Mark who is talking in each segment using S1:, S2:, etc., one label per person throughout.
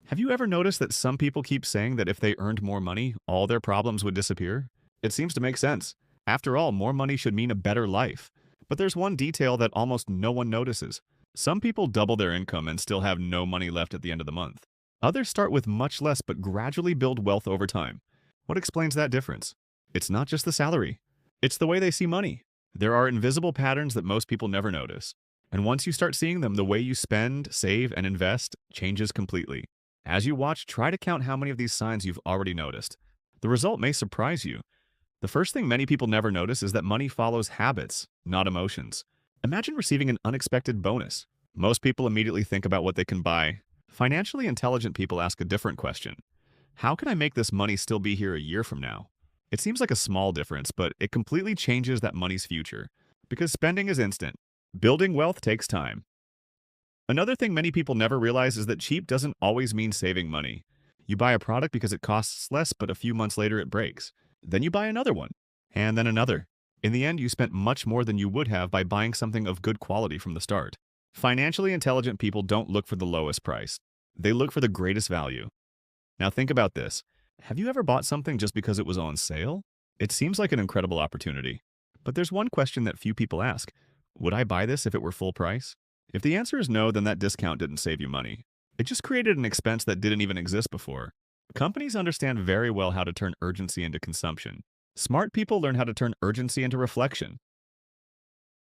S1: Have you ever noticed that some people keep saying that if they earned more money, all their problems would disappear? It seems to make sense. After all, more money should mean a better life. But there's one detail that almost no one notices. Some people double their income and still have no money left at the end of the month. Others start with much less but gradually build wealth over time. What explains that difference? It's not just the salary. It's the way they see money. There are invisible patterns that most people never notice. And once you start seeing them, the way you spend, save, and invest changes completely. As you watch, try to count how many of these signs you've already noticed. The result may surprise you. The first thing many people never notice is that money follows habits, not emotions. Imagine receiving an unexpected bonus. Most people immediately think about what they can buy. Financially intelligent people ask a different question. How can I make this money still be here a year from now? It seems like a small difference, but it completely changes that money's future. Because spending is instant. Building wealth takes time. Another thing many people never realize is that cheap doesn't always mean saving money. You buy a product because it costs less, but a few months later it breaks. Then you buy another one, and then another. In the end, you spent much more than you would have by buying something of good quality from the start. Financially intelligent people don't look for the lowest price. They look for the greatest value. Now think about this. Have you ever bought something just because it was on sale? It seems like an incredible opportunity. But there's one question that few people ask. Would I buy this if it were full price? If the answer is no, then that discount didn't save you money. It just created an expense that didn't even exist before. Companies understand very well how to turn urgency into consumption. Smart people learn how to turn urgency into reflection.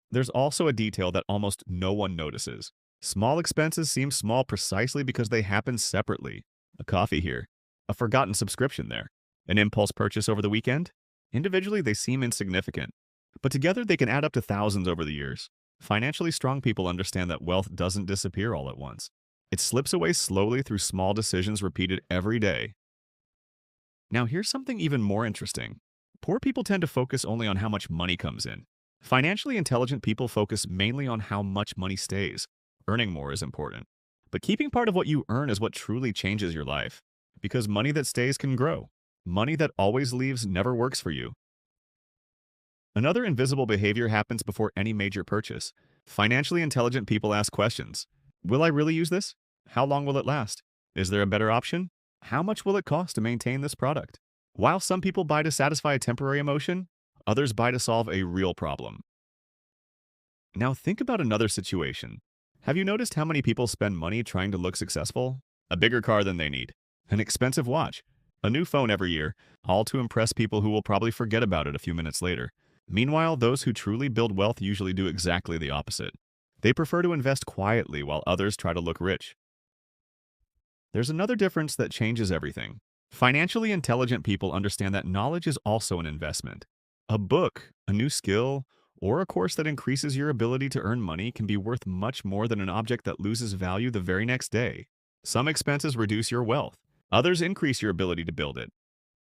S1: There's also a detail that almost no one notices. Small expenses seem small precisely because they happen separately. A coffee here, a forgotten subscription there, an impulse purchase over the weekend. Individually, they seem insignificant, but together they can add up to thousands over the years. Financially strong people understand that wealth doesn't disappear all at once. It slips away slowly through small decisions repeated every day. Now here's something even more interesting. Poor people tend to focus only on how much money comes in. Financially intelligent people focus mainly on how much money stays. Earning more is important. But keeping part of what you earn is what truly changes your life. Because money that stays can grow. Money that always leaves never works for you. Another invisible behavior happens before any major purchase. Financially intelligent people ask questions. Will I really use this? How long will it last? Is there a better option? How much will it cost to maintain this product? While some people buy to satisfy a temporary emotion, others buy to solve a real problem. Now think about another situation. Have you noticed how many people spend money trying to look successful? A bigger car than they need, an expensive watch, a new phone every year, all to impress people who will probably forget about it a few minutes later. Meanwhile, those who truly build wealth usually do exactly the opposite. They prefer to invest quietly while others try to look rich. There's another difference that changes everything. Financially intelligent people understand that knowledge is also an investment. A book, a new skill, or a course that increases your ability to earn money can be worth much more than an object that loses value the very next day. Some expenses reduce your wealth. Others increase your ability to build it.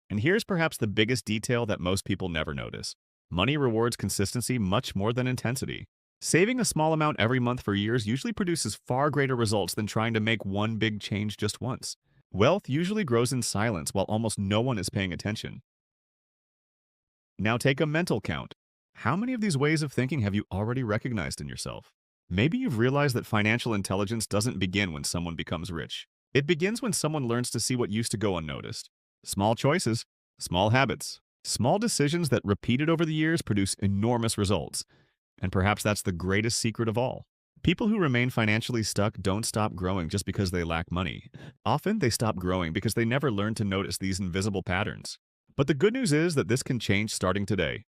S1: And here's perhaps the biggest detail that most people never notice. Money rewards consistency much more than intensity. Saving a small amount every month for years usually produces far greater results than trying to make one big change just once. Wealth usually grows in silence while almost no one is paying attention. Now take a mental count. How many of these ways of thinking have you already recognized in yourself? Maybe you've realized that financial intelligence doesn't begin when someone becomes rich. It begins when someone learns to see what used to go unnoticed. Small choices, small habits, small decisions that repeated over the years produce enormous results. And perhaps that's the greatest secret of all. People who remain financially stuck don't stop growing just because they lack money. Often they stop growing because they never learned to notice these invisible patterns. But the good news is that this can change starting today.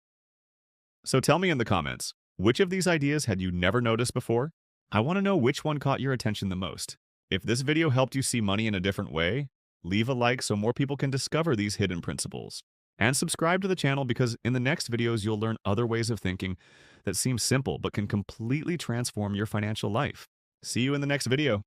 S1: So tell me in the comments, which of these ideas had you never noticed before? I want to know which one caught your attention the most. If this video helped you see money in a different way, leave a like so more people can discover these hidden principles. And subscribe to the channel because in the next videos you'll learn other ways of thinking that seem simple but can completely transform your financial life. See you in the next video.